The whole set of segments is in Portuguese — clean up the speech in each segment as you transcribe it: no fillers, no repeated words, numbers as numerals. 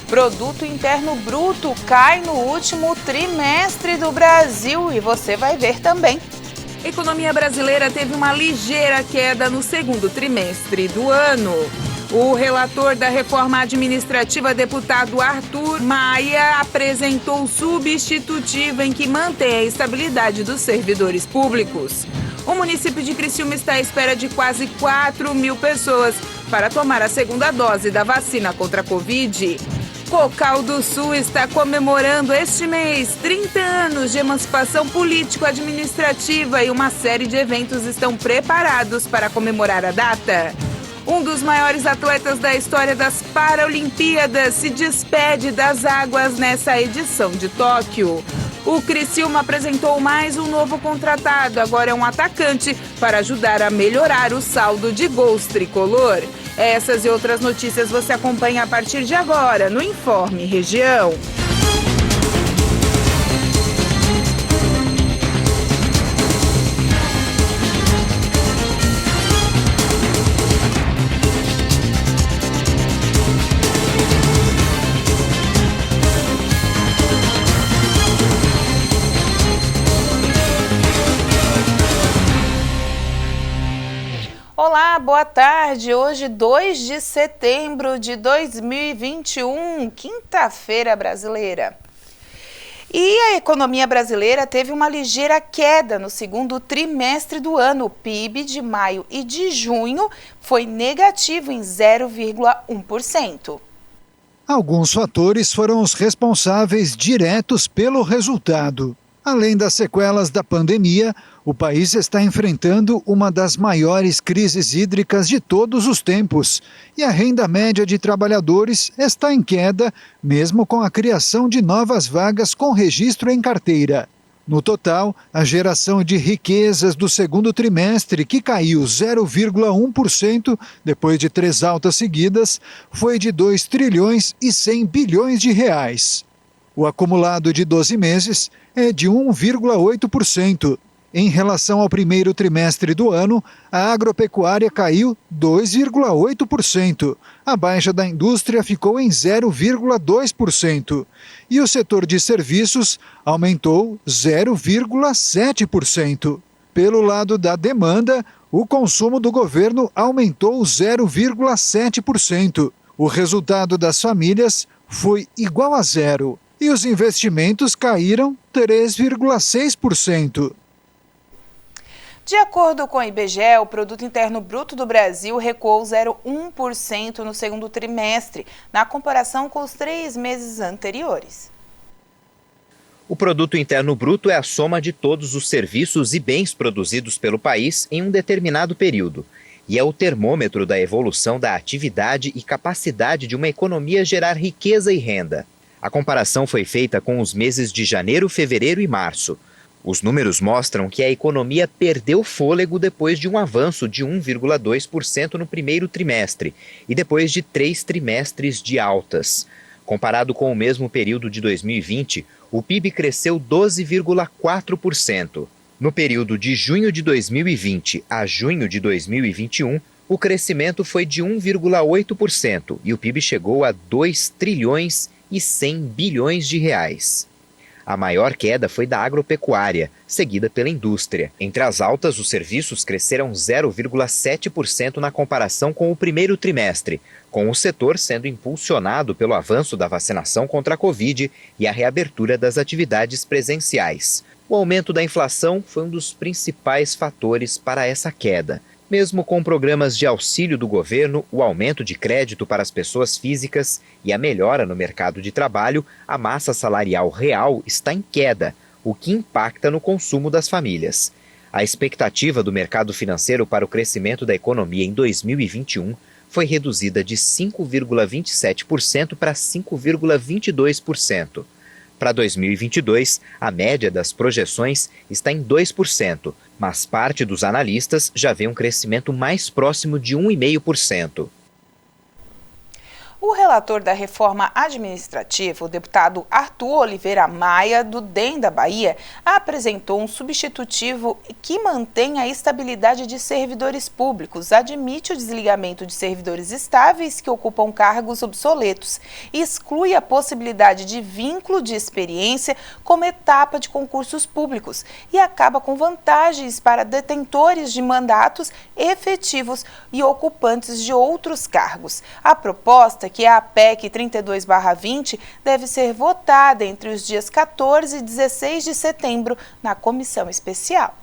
Produto Interno Bruto cai no último trimestre do Brasil e você vai ver também. A economia brasileira teve uma ligeira queda no segundo trimestre do ano. O relator da reforma administrativa, deputado Arthur Maia, apresentou substitutiva em que mantém a estabilidade dos servidores públicos. O município de Criciúma está à espera de quase 4 mil pessoas para tomar a segunda dose da vacina contra a Covid. Cocal do Sul está comemorando este mês 30 anos de emancipação político-administrativa e uma série de eventos estão preparados para comemorar a data. Um dos maiores atletas da história das Paralimpíadas se despede das águas nessa edição de Tóquio. O Criciúma apresentou mais um novo contratado, agora é um atacante, para ajudar a melhorar o saldo de gols tricolor. Essas e outras notícias você acompanha a partir de agora no Informe Região. Olá, boa tarde. Hoje, 2 de setembro de 2021, quinta-feira brasileira. E a economia brasileira teve uma ligeira queda no segundo trimestre do ano. O PIB de maio e de junho foi negativo em 0,1%. Alguns fatores foram os responsáveis diretos pelo resultado. Além das sequelas da pandemia, o país está enfrentando uma das maiores crises hídricas de todos os tempos e a renda média de trabalhadores está em queda, mesmo com a criação de novas vagas com registro em carteira. No total, a geração de riquezas do segundo trimestre, que caiu 0,1% depois de 3 altas seguidas, foi de 2 trilhões e 100 bilhões de reais. O acumulado de 12 meses é de 1,8%. Em relação ao primeiro trimestre do ano, a agropecuária caiu 2,8%. A baixa da indústria ficou em 0,2%. E o setor de serviços aumentou 0,7%. Pelo lado da demanda, o consumo do governo aumentou 0,7%. O resultado das famílias foi igual a zero. E os investimentos caíram 3,6%. De acordo com o IBGE, o Produto Interno Bruto do Brasil recuou 0,1% no segundo trimestre, na comparação com os 3 meses anteriores. O Produto Interno Bruto é a soma de todos os serviços e bens produzidos pelo país em um determinado período, e é o termômetro da evolução da atividade e capacidade de uma economia gerar riqueza e renda. A comparação foi feita com os meses de janeiro, fevereiro e março. Os números mostram que a economia perdeu fôlego depois de um avanço de 1,2% no primeiro trimestre e depois de 3 trimestres de altas. Comparado com o mesmo período de 2020, o PIB cresceu 12,4%. No período de junho de 2020 a junho de 2021, o crescimento foi de 1,8% e o PIB chegou a 2 trilhões e 100 bilhões de reais. A maior queda foi da agropecuária, seguida pela indústria. Entre as altas, os serviços cresceram 0,7% na comparação com o primeiro trimestre, com o setor sendo impulsionado pelo avanço da vacinação contra a Covid e a reabertura das atividades presenciais. O aumento da inflação foi um dos principais fatores para essa queda. Mesmo com programas de auxílio do governo, o aumento de crédito para as pessoas físicas e a melhora no mercado de trabalho, a massa salarial real está em queda, o que impacta no consumo das famílias. A expectativa do mercado financeiro para o crescimento da economia em 2021 foi reduzida de 5,27% para 5,22%. Para 2022, a média das projeções está em 2%, mas parte dos analistas já vê um crescimento mais próximo de 1,5%. O relator da reforma administrativa, o deputado Arthur Oliveira Maia, do DEM da Bahia, apresentou um substitutivo que mantém a estabilidade de servidores públicos, admite o desligamento de servidores estáveis que ocupam cargos obsoletos e exclui a possibilidade de vínculo de experiência como etapa de concursos públicos e acaba com vantagens para detentores de mandatos efetivos e ocupantes de outros cargos. A proposta, que é a PEC 32/20, deve ser votada entre os dias 14 e 16 de setembro na comissão especial.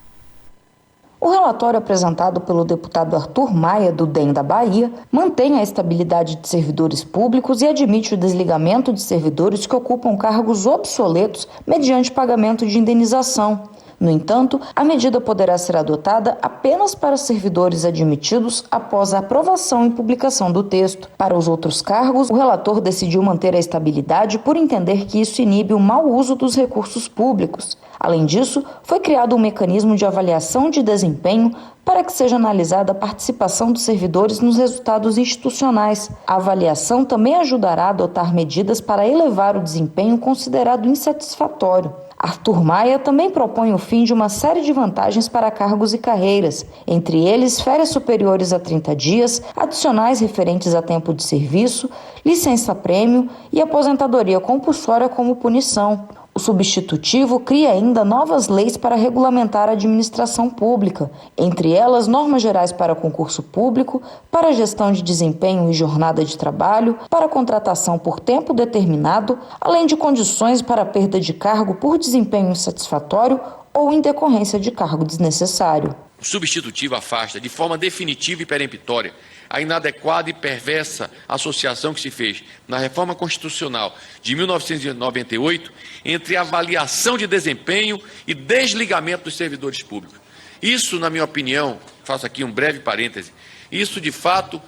O relatório apresentado pelo deputado Arthur Maia, do DEM da Bahia, mantém a estabilidade de servidores públicos e admite o desligamento de servidores que ocupam cargos obsoletos mediante pagamento de indenização. No entanto, a medida poderá ser adotada apenas para servidores admitidos após a aprovação e publicação do texto. Para os outros cargos, o relator decidiu manter a estabilidade por entender que isso inibe o mau uso dos recursos públicos. Além disso, foi criado um mecanismo de avaliação de desempenho para que seja analisada a participação dos servidores nos resultados institucionais. A avaliação também ajudará a adotar medidas para elevar o desempenho considerado insatisfatório. Arthur Maia também propõe o fim de uma série de vantagens para cargos e carreiras, entre eles férias superiores a 30 dias, adicionais referentes a tempo de serviço, licença-prêmio e aposentadoria compulsória como punição. O substitutivo cria ainda novas leis para regulamentar a administração pública, entre elas normas gerais para concurso público, para gestão de desempenho e jornada de trabalho, para contratação por tempo determinado, além de condições para perda de cargo por desempenho insatisfatório ou em decorrência de cargo desnecessário. O substitutivo afasta de forma definitiva e peremptória a inadequada e perversa associação que se fez na reforma constitucional de 1998 entre avaliação de desempenho e desligamento dos servidores públicos. Isso, na minha opinião, faço aqui um breve parêntese, isso de fato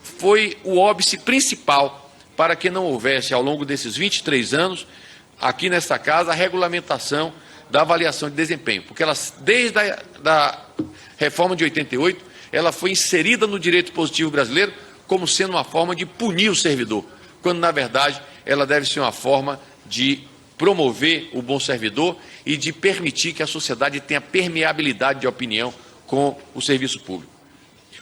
foi o óbice principal para que não houvesse, ao longo desses 23 anos, aqui nesta casa, a regulamentação da avaliação de desempenho, porque ela, desde a reforma de 88, ela foi inserida no direito positivo brasileiro como sendo uma forma de punir o servidor, quando, na verdade, ela deve ser uma forma de promover o bom servidor e de permitir que a sociedade tenha permeabilidade de opinião com o serviço público.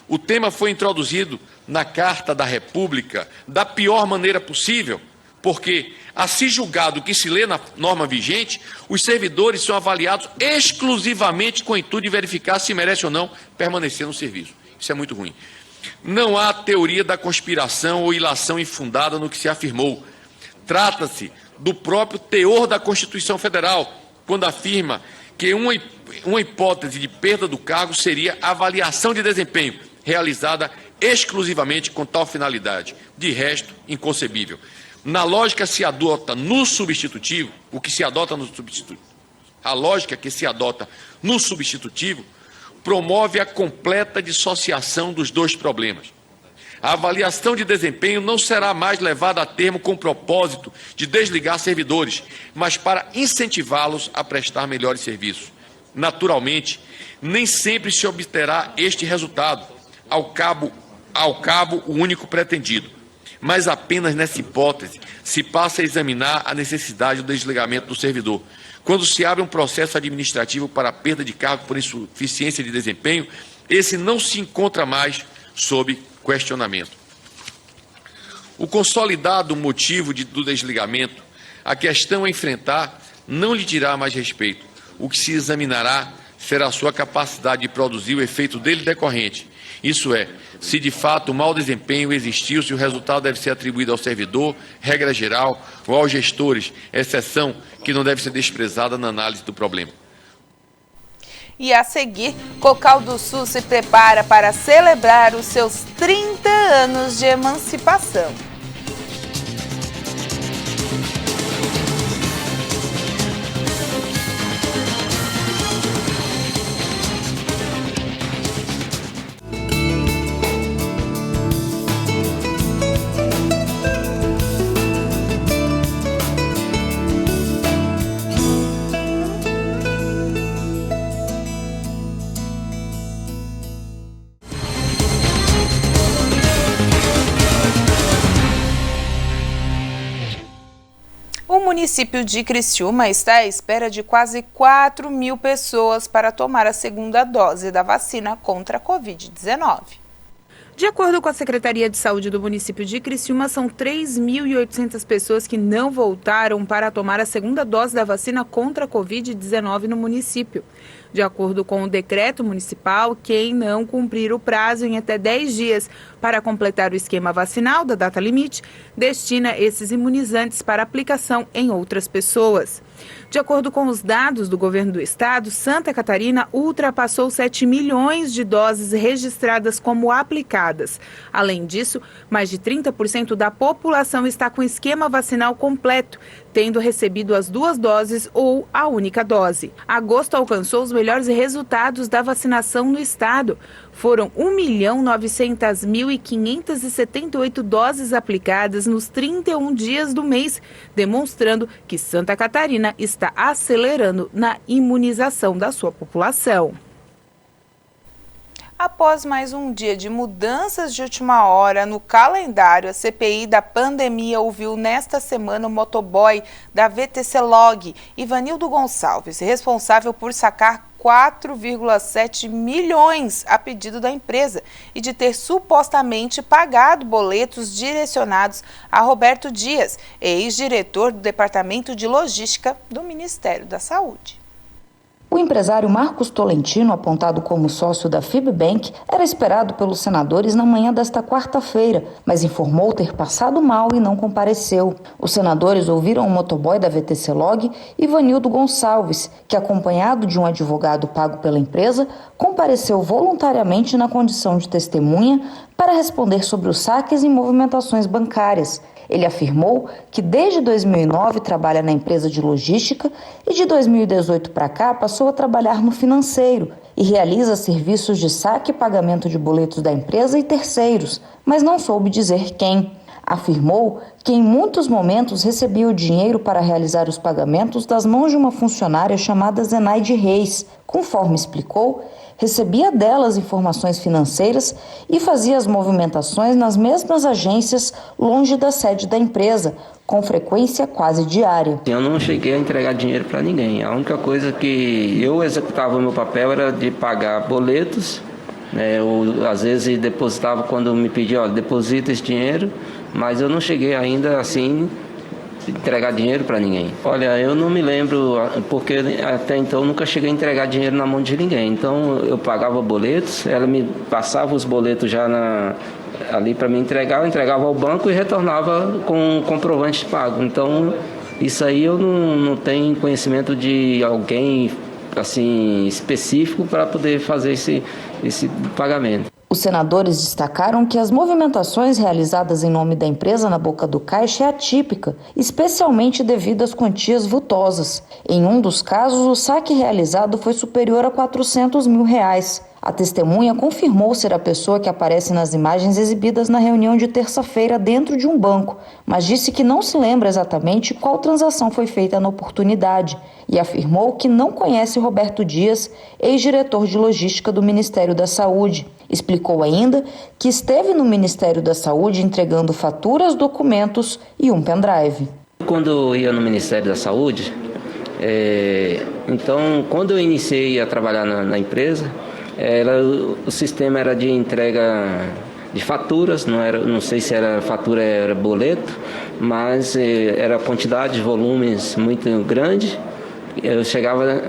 O tema foi introduzido na Carta da República da pior maneira possível, porque, a se julgado o que se lê na norma vigente, os servidores são avaliados exclusivamente com o intuito de verificar se merece ou não permanecer no serviço. Isso é muito ruim. Não há teoria da conspiração ou ilação infundada no que se afirmou. Trata-se do próprio teor da Constituição Federal, quando afirma que uma hipótese de perda do cargo seria a avaliação de desempenho, realizada exclusivamente com tal finalidade. De resto, inconcebível. Na lógica se adota no substitutivo, a lógica que se adota no substitutivo promove a completa dissociação dos dois problemas. A avaliação de desempenho não será mais levada a termo com o propósito de desligar servidores, mas para incentivá-los a prestar melhores serviços. Naturalmente, nem sempre se obterá este resultado, ao cabo o único pretendido. Mas apenas nessa hipótese se passa a examinar a necessidade do desligamento do servidor. Quando se abre um processo administrativo para perda de cargo por insuficiência de desempenho, esse não se encontra mais sob questionamento. O consolidado motivo do desligamento, a questão a enfrentar, não lhe dirá mais respeito. O que se examinará será a sua capacidade de produzir o efeito dele decorrente. Isso é, se de fato o mau desempenho existiu, se o resultado deve ser atribuído ao servidor, regra geral, ou aos gestores, exceção que não deve ser desprezada na análise do problema. E a seguir, Cocal do Sul se prepara para celebrar os seus 30 anos de emancipação. O município de Criciúma está à espera de quase 4.000 pessoas para tomar a segunda dose da vacina contra a Covid-19. De acordo com a Secretaria de Saúde do município de Criciúma, são 3.800 pessoas que não voltaram para tomar a segunda dose da vacina contra a Covid-19 no município. De acordo com o decreto municipal, quem não cumprir o prazo em até 10 dias para completar o esquema vacinal da data limite, destina esses imunizantes para aplicação em outras pessoas. De acordo com os dados do governo do estado, Santa Catarina ultrapassou 7 milhões de doses registradas como aplicadas. Além disso, mais de 30% da população está com esquema vacinal completo, tendo recebido as 2 doses ou a única dose. Agosto alcançou os melhores resultados da vacinação no estado. Foram 1.900.578 doses aplicadas nos 31 dias do mês, demonstrando que Santa Catarina está acelerando na imunização da sua população. Após mais um dia de mudanças de última hora no calendário, a CPI da pandemia ouviu nesta semana o motoboy da VTC Log, Ivanildo Gonçalves, responsável por sacar 4,7 milhões a pedido da empresa e de ter supostamente pagado boletos direcionados a Roberto Dias, ex-diretor do Departamento de Logística do Ministério da Saúde. O empresário Marcos Tolentino, apontado como sócio da Fibbank, era esperado pelos senadores na manhã desta quarta-feira, mas informou ter passado mal e não compareceu. Os senadores ouviram o motoboy da VTC Log, Ivanildo Gonçalves, que, acompanhado de um advogado pago pela empresa, compareceu voluntariamente na condição de testemunha para responder sobre os saques e movimentações bancárias. Ele afirmou que desde 2009 trabalha na empresa de logística e de 2018 para cá passou a trabalhar no financeiro e realiza serviços de saque e pagamento de boletos da empresa e terceiros, mas não soube dizer quem. Afirmou que em muitos momentos recebia o dinheiro para realizar os pagamentos das mãos de uma funcionária chamada Zenaide Reis. Conforme explicou, recebia delas informações financeiras e fazia as movimentações nas mesmas agências longe da sede da empresa, com frequência quase diária. Eu não cheguei a entregar dinheiro para ninguém. A única coisa que eu executava o meu papel era de pagar boletos. Eu, às vezes, depositava quando me pedia, deposita esse dinheiro, mas eu não cheguei ainda assim entregar dinheiro para ninguém. Olha, eu não me lembro, porque até então nunca cheguei a entregar dinheiro na mão de ninguém. Então eu pagava boletos, ela me passava os boletos já ali para me entregar, eu entregava ao banco e retornava com um comprovante pago. Então isso aí eu não tenho conhecimento de alguém assim específico para poder fazer esse pagamento. Os senadores destacaram que as movimentações realizadas em nome da empresa na boca do caixa é atípica, especialmente devido às quantias vultosas. Em um dos casos, o saque realizado foi superior a R$400 mil. A testemunha confirmou ser a pessoa que aparece nas imagens exibidas na reunião de terça-feira dentro de um banco, mas disse que não se lembra exatamente qual transação foi feita na oportunidade e afirmou que não conhece Roberto Dias, ex-diretor de logística do Ministério da Saúde. Explicou ainda que esteve no Ministério da Saúde entregando faturas, documentos e um pendrive. Quando eu ia no Ministério da Saúde, então quando eu iniciei a trabalhar na empresa, o sistema era de entrega de faturas, não sei se era fatura, era boleto, mas era quantidade de volumes muito grande. Eu chegava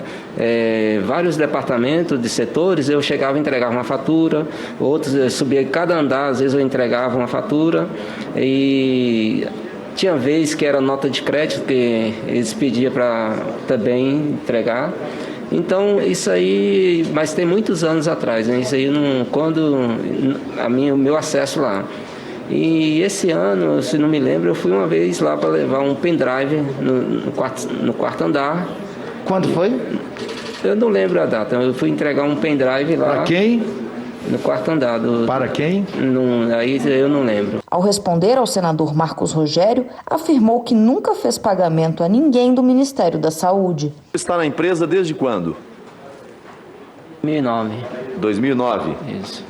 vários departamentos de setores, eu chegava e entregava uma fatura, outros eu subia cada andar, às vezes eu entregava uma fatura e tinha vez que era nota de crédito que eles pediam para também entregar. Então isso aí, mas tem muitos anos atrás, né? Isso aí quando o meu acesso lá. E esse ano, se não me lembro, eu fui uma vez lá para levar um pendrive no quarto andar. Quando foi? Eu não lembro a data. Eu fui entregar um pendrive lá. Para quem? No quarto andar. Para quem? Aí eu não lembro. Ao responder ao senador Marcos Rogério, afirmou que nunca fez pagamento a ninguém do Ministério da Saúde. Está na empresa desde quando? 2009. 2009? Isso.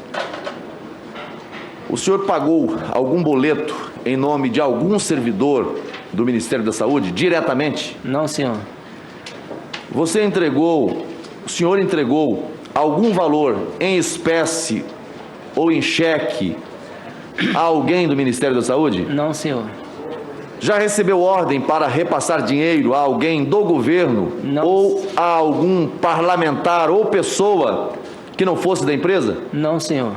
O senhor pagou algum boleto em nome de algum servidor do Ministério da Saúde, diretamente? Não, senhor. O senhor entregou algum valor em espécie ou em cheque a alguém do Ministério da Saúde? Não, senhor. Já recebeu ordem para repassar dinheiro a alguém do governo? Não. Ou a algum parlamentar ou pessoa que não fosse da empresa? Não, senhor.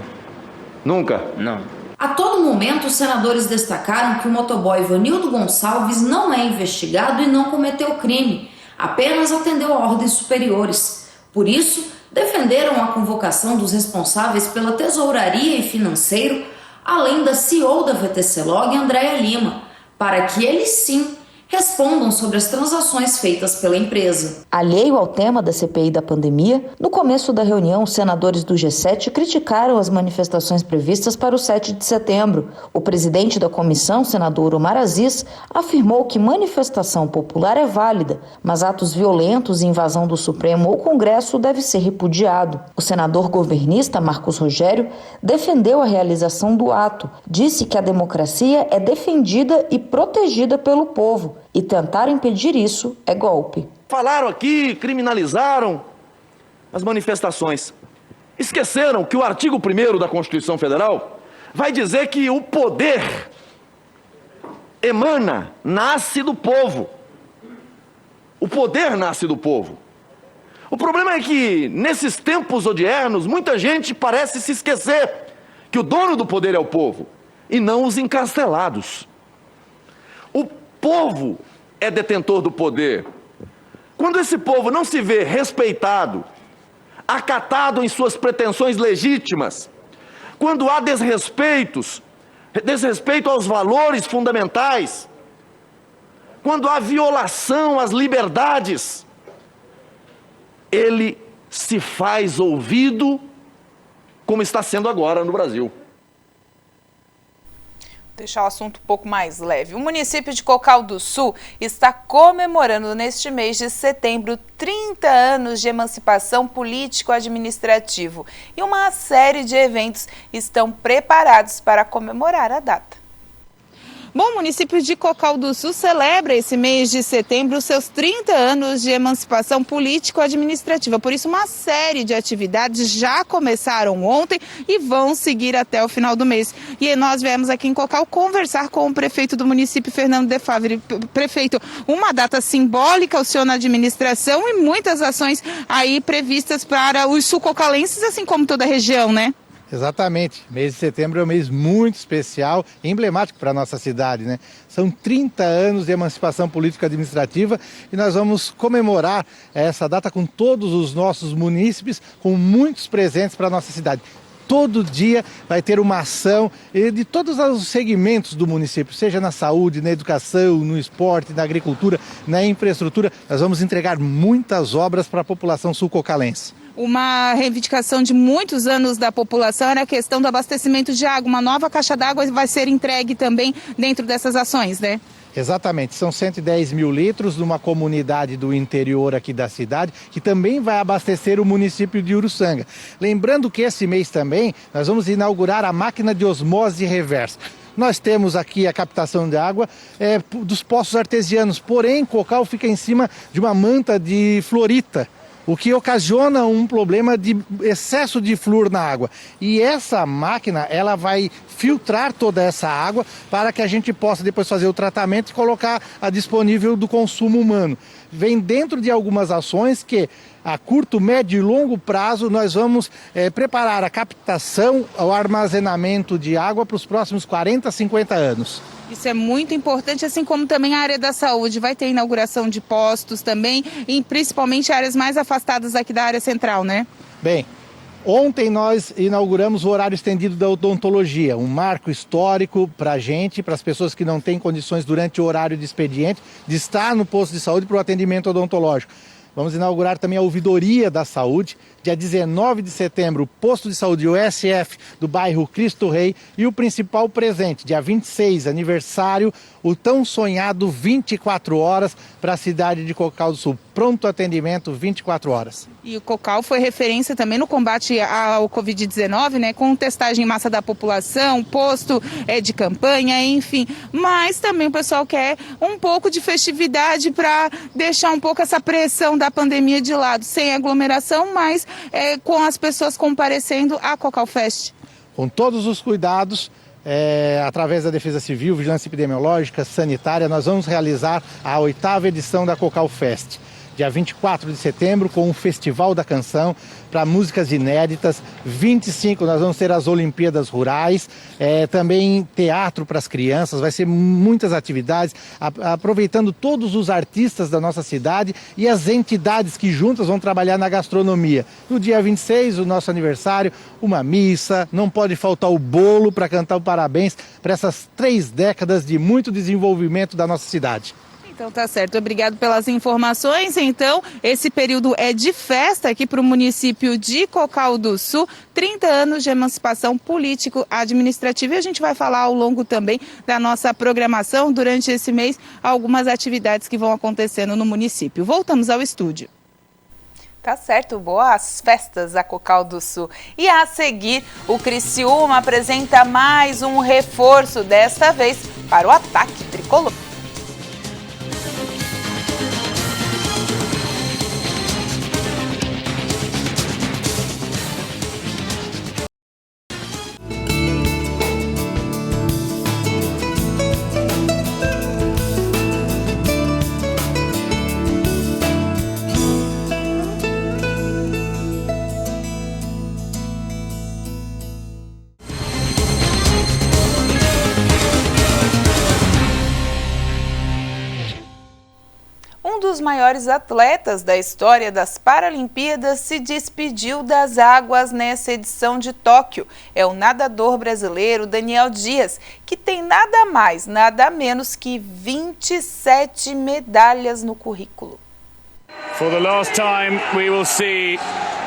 Nunca? Não. A todo momento, os senadores destacaram que o motoboy Ivanildo Gonçalves não é investigado e não cometeu crime, apenas atendeu a ordens superiores. Por isso, defenderam a convocação dos responsáveis pela tesouraria e financeiro, além da CEO da VTC-Log, Andréa Lima, para que eles sim respondam sobre as transações feitas pela empresa. Alheio ao tema da CPI da pandemia, no começo da reunião, os senadores do G7 criticaram as manifestações previstas para o 7 de setembro. O presidente da comissão, senador Omar Aziz, afirmou que manifestação popular é válida, mas atos violentos e invasão do Supremo ou Congresso deve ser repudiado. O senador governista Marcos Rogério defendeu a realização do ato, disse que a democracia é defendida e protegida pelo povo, e tentar impedir isso é golpe. Falaram aqui, criminalizaram as manifestações. Esqueceram que o artigo 1º da Constituição Federal vai dizer que o poder nasce do povo. O poder nasce do povo. O problema é que, nesses tempos odiernos, muita gente parece se esquecer que o dono do poder é o povo, e não os encarcelados. O povo é detentor do poder. Quando esse povo não se vê respeitado, acatado em suas pretensões legítimas, quando há desrespeito aos valores fundamentais, quando há violação às liberdades, ele se faz ouvido, como está sendo agora no Brasil. Deixar o assunto um pouco mais leve. O município de Cocal do Sul está comemorando neste mês de setembro 30 anos de emancipação político-administrativo e uma série de eventos estão preparados para comemorar a data. Bom, o município de Cocal do Sul celebra esse mês de setembro os seus 30 anos de emancipação político-administrativa. Por isso, uma série de atividades já começaram ontem e vão seguir até o final do mês. E nós viemos aqui em Cocal conversar com o prefeito do município, Fernando De Favre. Prefeito, uma data simbólica ao senhor na administração e muitas ações aí previstas para os sul-cocalenses, assim como toda a região, né? Exatamente. Mês de setembro é um mês muito especial e emblemático para a nossa cidade, né? São 30 anos de emancipação político-administrativa e nós vamos comemorar essa data com todos os nossos munícipes, com muitos presentes para a nossa cidade. Todo dia vai ter uma ação de todos os segmentos do município, seja na saúde, na educação, no esporte, na agricultura, na infraestrutura. Nós vamos entregar muitas obras para a população sul-cocalense. Uma reivindicação de muitos anos da população era a questão do abastecimento de água. Uma nova caixa d'água vai ser entregue também dentro dessas ações, né? Exatamente, são 110 mil litros numa comunidade do interior aqui da cidade, que também vai abastecer o município de Uruçanga. Lembrando que esse mês também nós vamos inaugurar a máquina de osmose reversa. Nós temos aqui a captação de água dos poços artesianos, porém Cocal fica em cima de uma manta de fluorita, o que ocasiona um problema de excesso de flúor na água. E essa máquina, ela vai filtrar toda essa água para que a gente possa depois fazer o tratamento e colocar a disponível do consumo humano. Vem dentro de algumas ações que, a curto, médio e longo prazo, nós vamos preparar a captação, o armazenamento de água para os próximos 40, 50 anos. Isso é muito importante, assim como também a área da saúde. Vai ter inauguração de postos também, e principalmente áreas mais afastadas aqui da área central, né? Bem, ontem nós inauguramos o horário estendido da odontologia, um marco histórico para a gente, para as pessoas que não têm condições durante o horário de expediente, de estar no posto de saúde para o atendimento odontológico. Vamos inaugurar também a ouvidoria da saúde, dia 19 de setembro, o posto de saúde USF do bairro Cristo Rei e o principal presente, dia 26, aniversário, o tão sonhado 24 horas para a cidade de Cocal do Sul. pronto atendimento 24 horas. E o Cocal foi referência também no combate ao Covid-19, né, com testagem em massa da população, posto de campanha, enfim. Mas também o pessoal quer um pouco de festividade para deixar um pouco essa pressão da pandemia de lado, sem aglomeração, mas com as pessoas comparecendo à Cocal Fest. Com todos os cuidados, através da Defesa Civil, Vigilância Epidemiológica, Sanitária, nós vamos realizar a 8ª edição da Cocal Fest. Dia 24 de setembro, com o Festival da Canção, para músicas inéditas. 25, nós vamos ter as Olimpíadas Rurais, também teatro para as crianças, vai ser muitas atividades, aproveitando todos os artistas da nossa cidade e as entidades que juntas vão trabalhar na gastronomia. No dia 26, o nosso aniversário, uma missa, não pode faltar o bolo para cantar o parabéns para essas 3 décadas de muito desenvolvimento da nossa cidade. Então tá certo, obrigado pelas informações. Então, esse período é de festa aqui para o município de Cocal do Sul, 30 anos de emancipação político-administrativa. E a gente vai falar ao longo também da nossa programação durante esse mês, algumas atividades que vão acontecendo no município. Voltamos ao estúdio. Tá certo, boas festas a Cocal do Sul. E a seguir, o Criciúma apresenta mais um reforço, desta vez para o ataque tricolor. Um dos maiores atletas da história das Paralimpíadas se despediu das águas nessa edição de Tóquio. É o nadador brasileiro Daniel Dias, que tem nada mais, nada menos que 27 medalhas no currículo. For the last time, we will see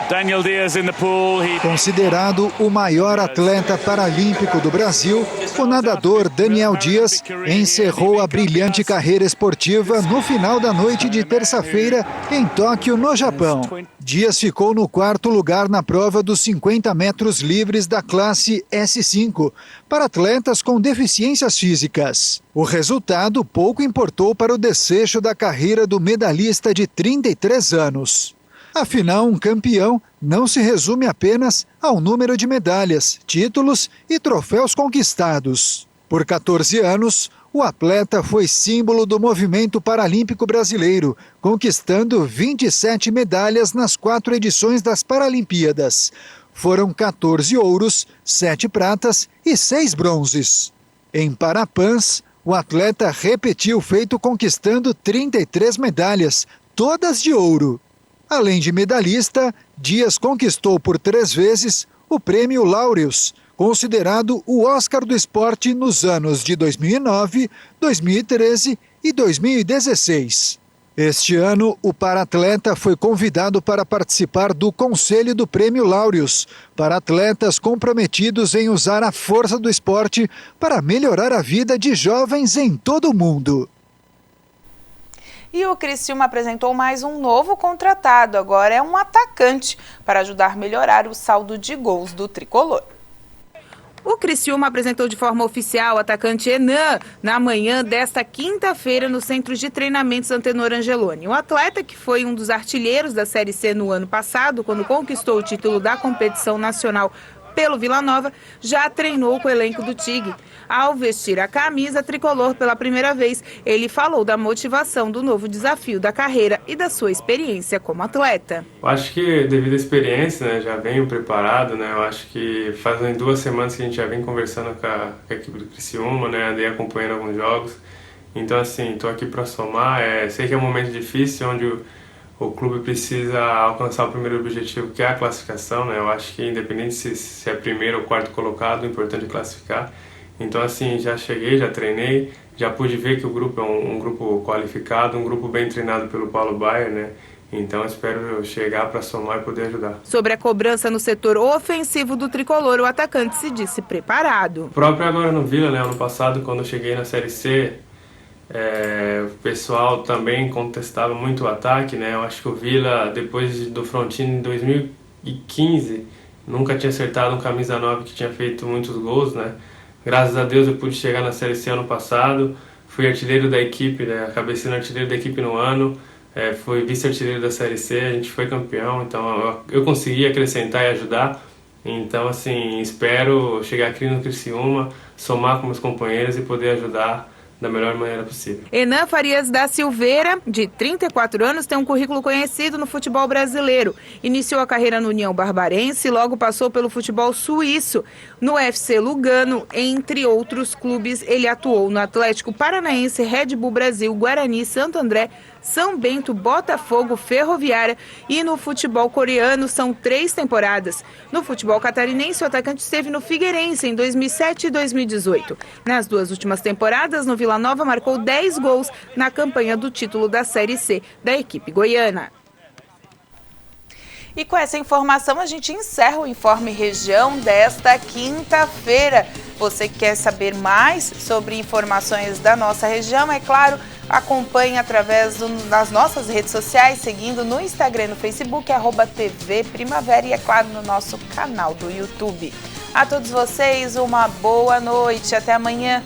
Daniel Dias in the pool. Considerado o maior atleta paralímpico do Brasil, o nadador Daniel Dias encerrou a brilhante carreira esportiva no final da noite de terça-feira em Tóquio, no Japão. Dias ficou no 4º lugar na prova dos 50 metros livres da classe S5, para atletas com deficiências físicas. O resultado pouco importou para o desfecho da carreira do medalhista de 33 anos. Afinal, um campeão não se resume apenas ao número de medalhas, títulos e troféus conquistados. Por 14 anos, o atleta foi símbolo do movimento paralímpico brasileiro, conquistando 27 medalhas nas 4 edições das Paralimpíadas. Foram 14 ouros, 7 pratas e 6 bronzes. Em Parapãs, o atleta repetiu o feito conquistando 33 medalhas, todas de ouro. Além de medalhista, Dias conquistou por 3 vezes o Prêmio Laureus, considerado o Oscar do esporte nos anos de 2009, 2013 e 2016. Este ano, o paratleta foi convidado para participar do Conselho do Prêmio Laureus, para atletas comprometidos em usar a força do esporte para melhorar a vida de jovens em todo o mundo. E o Criciúma apresentou mais um novo contratado, agora é um atacante, para ajudar a melhorar o saldo de gols do tricolor. O Criciúma apresentou de forma oficial o atacante Enan na manhã desta quinta-feira no Centro de Treinamentos Antenor Angeloni. O atleta, que foi um dos artilheiros da Série C no ano passado, quando conquistou o título da competição nacional pelo Vila Nova, já treinou com o elenco do Tigre. Ao vestir a camisa tricolor pela primeira vez, ele falou da motivação do novo desafio da carreira e da sua experiência como atleta. Eu acho que devido à experiência, né, já venho preparado, né, eu acho que fazem 2 semanas que a gente já vem conversando com a equipe do Criciúma, né, andei acompanhando alguns jogos, então assim, estou aqui para somar, sei que é um momento difícil onde o clube precisa alcançar o primeiro objetivo, que é a classificação, né? Eu acho que independente se é primeiro ou quarto colocado, o importante é classificar. Então assim, já cheguei, já treinei, já pude ver que o grupo é um grupo qualificado, um grupo bem treinado pelo Paulo Baier, né? Então espero chegar para somar e poder ajudar. Sobre a cobrança no setor ofensivo do tricolor, o atacante se disse preparado. O próprio agora no Vila, né? Ano passado, quando eu cheguei na Série C, O pessoal também contestava muito o ataque, né? Eu acho que o Vila, depois do Frontino em 2015, nunca tinha acertado um camisa 9 que tinha feito muitos gols, né? Graças a Deus eu pude chegar na Série C ano passado, fui artilheiro da equipe, né? Acabei sendo artilheiro da equipe no ano, fui vice-artilheiro da Série C, a gente foi campeão, então eu consegui acrescentar e ajudar. Então, assim, espero chegar aqui no Criciúma, somar com meus companheiros e poder ajudar da melhor maneira possível. Enan Farias da Silveira, de 34 anos, tem um currículo conhecido no futebol brasileiro. Iniciou a carreira no União Barbarense e logo passou pelo futebol suíço. No FC Lugano, entre outros clubes, ele atuou no Atlético Paranaense, Red Bull Brasil, Guarani, Santo André, São Bento, Botafogo, Ferroviária e no futebol coreano são 3 temporadas. No futebol catarinense, o atacante esteve no Figueirense em 2007 e 2018. Nas 2 últimas temporadas, no Vila Nova, marcou 10 gols na campanha do título da Série C da equipe goiana. E com essa informação a gente encerra o Informe Região desta quinta-feira. Você que quer saber mais sobre informações da nossa região, é claro, acompanhe através das nossas redes sociais, seguindo no Instagram e no Facebook, @TV Primavera e, é claro, no nosso canal do YouTube. A todos vocês, uma boa noite. Até amanhã.